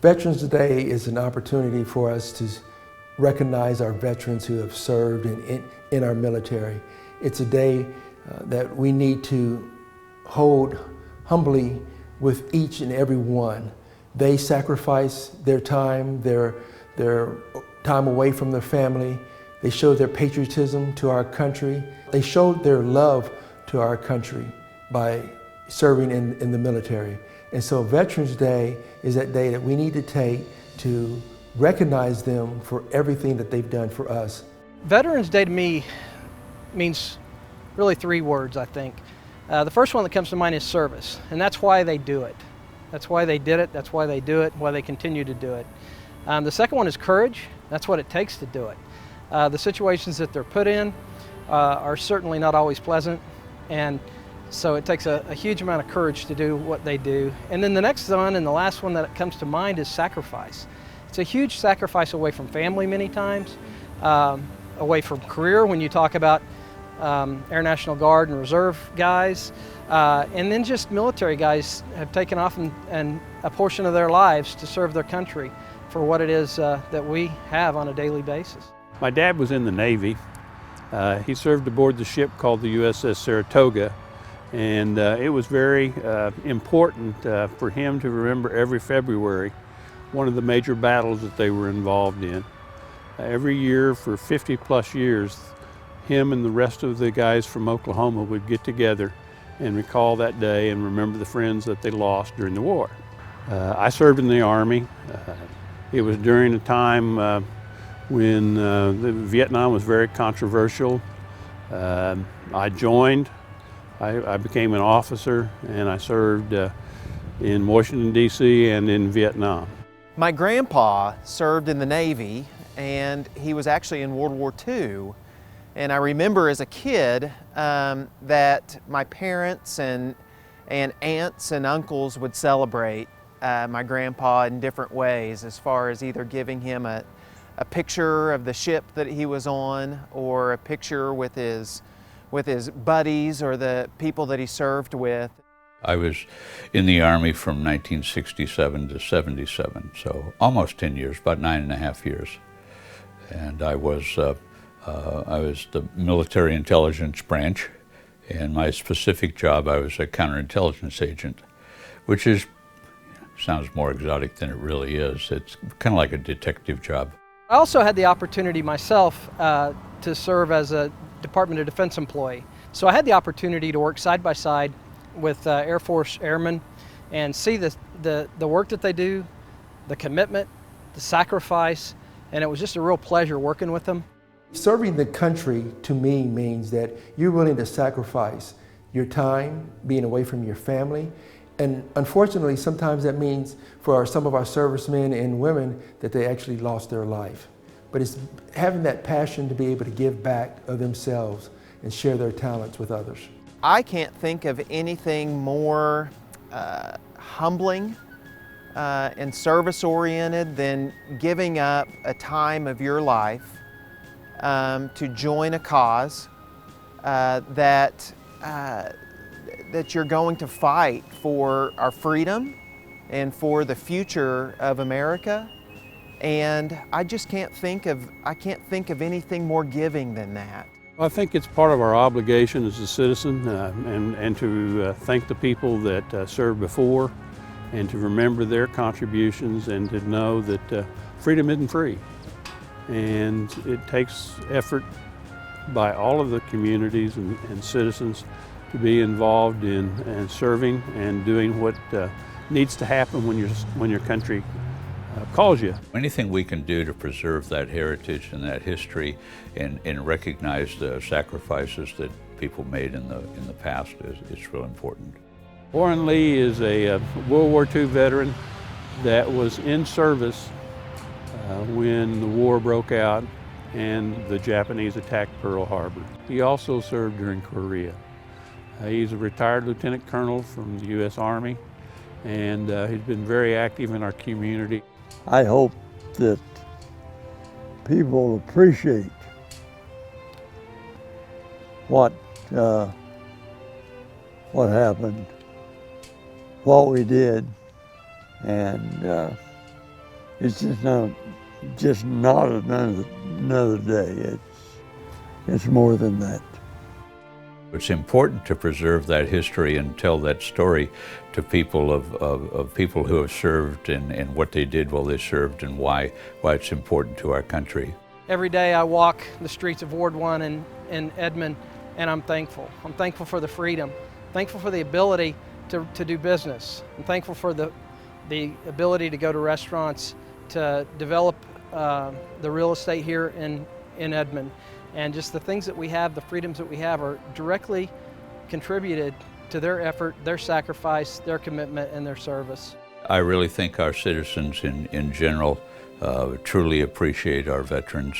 Veterans Day is an opportunity for us to recognize our veterans who have served in our military. It's a day that we need to hold humbly with each and every one. They sacrifice their time time away from their family. They showed their patriotism to our country. They showed their love to our country by serving in the military. And so Veterans Day is that day that we need to take to recognize them for everything that they've done for us. Veterans Day to me means really three words, I think. The first one that comes to mind is service, and that's why they do it. That's why they did it, that's why they do it, why they continue to do it. The second one is courage. That's what it takes to do it. The situations that they're put in are certainly not always pleasant, and so it takes a huge amount of courage to do what they do. And then the next one and the last one that comes to mind is sacrifice. It's a huge sacrifice away from family many times, away from career when you talk about Air National Guard and Reserve guys, and then just military guys have taken off and a portion of their lives to serve their country for what it is that we have on a daily basis. My dad was in the Navy. He served aboard the ship called the USS Saratoga, and it was very important for him to remember every February one of the major battles that they were involved in. Every year for 50 plus years, him and the rest of the guys from Oklahoma would get together and recall that day and remember the friends that they lost during the war. I served in the Army. It was during a time when Vietnam was very controversial. I joined, I became an officer, and I served in Washington, D.C. and in Vietnam. My grandpa served in the Navy, and he was actually in World War II. And I remember as a kid that my parents and aunts and uncles would celebrate my grandpa in different ways, as far as either giving him a picture of the ship that he was on, or a picture with his buddies or the people that he served with. I was in the Army from 1967 to 77, so almost 10 years, about 9.5 years. And I was the military intelligence branch, and my specific job, I was a counterintelligence agent, which sounds more exotic than it really is. It's kind of like a detective job. I also had the opportunity myself to serve as a Department of Defense employee. So I had the opportunity to work side by side with Air Force airmen and see the work that they do, the commitment, the sacrifice, and it was just a real pleasure working with them. Serving the country to me means that you're willing to sacrifice your time being away from your family. And unfortunately, sometimes that means for some of our servicemen and women that they actually lost their life. But it's having that passion to be able to give back of themselves and share their talents with others. I can't think of anything more humbling and service-oriented than giving up a time of your life to join a cause that you're going to fight for our freedom and for the future of America. And I just can't think of anything more giving than that. I think it's part of our obligation as a citizen and to thank the people that served before, and to remember their contributions, and to know that freedom isn't free. And it takes effort by all of the communities and citizens to be involved in serving and doing what needs to happen when your country calls you. Anything we can do to preserve that heritage and that history and recognize the sacrifices that people made in the past is real important. Warren Lee is a World War II veteran that was in service when the war broke out and the Japanese attacked Pearl Harbor. He also served during Korea. He's a retired lieutenant colonel from the U.S. Army, and he's been very active in our community. I hope that people appreciate what happened, what we did, and It's just not another day. It's more than that. It's important to preserve that history and tell that story to people of people who have served and what they did while they served and why it's important to our country. Every day I walk the streets of Ward 1 in Edmond, and I'm thankful. I'm thankful for the freedom, thankful for the ability to do business. I'm thankful for the ability to go to restaurants, to develop the real estate here in Edmond. And just the things that we have, the freedoms that we have, are directly contributed to their effort, their sacrifice, their commitment, and their service. I really think our citizens in general truly appreciate our veterans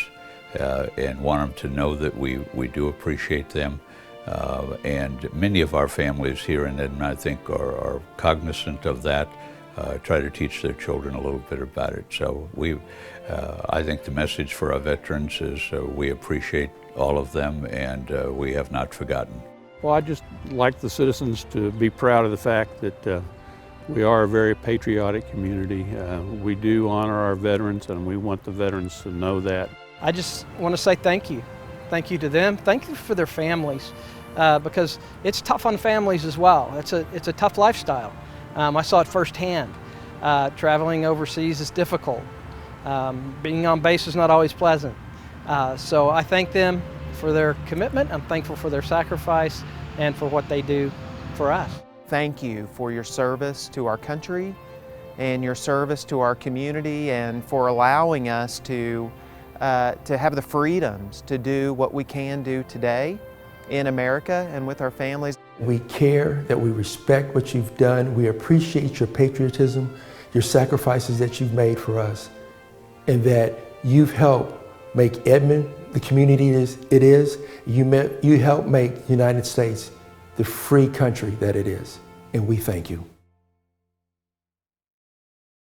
and want them to know that we do appreciate them. And many of our families here in Edmond, I think, are cognizant of that, try to teach their children a little bit about it. So I think the message for our veterans is we appreciate all of them, and we have not forgotten. Well, I just like the citizens to be proud of the fact that we are a very patriotic community. We do honor our veterans, and we want the veterans to know that. I just want to say thank you. Thank you to them. Thank you for their families, because it's tough on families as well. It's a tough lifestyle. I saw it firsthand. Traveling overseas is difficult. Being on base is not always pleasant. So I thank them for their commitment. I'm thankful for their sacrifice and for what they do for us. Thank you for your service to our country and your service to our community, and for allowing us to have the freedoms to do what we can do today in America and with our families. We care, that we respect what you've done. We appreciate your patriotism, your sacrifices that you've made for us, and that you've helped make Edmond the community it is. You helped make the United States the free country that it is, and we thank you.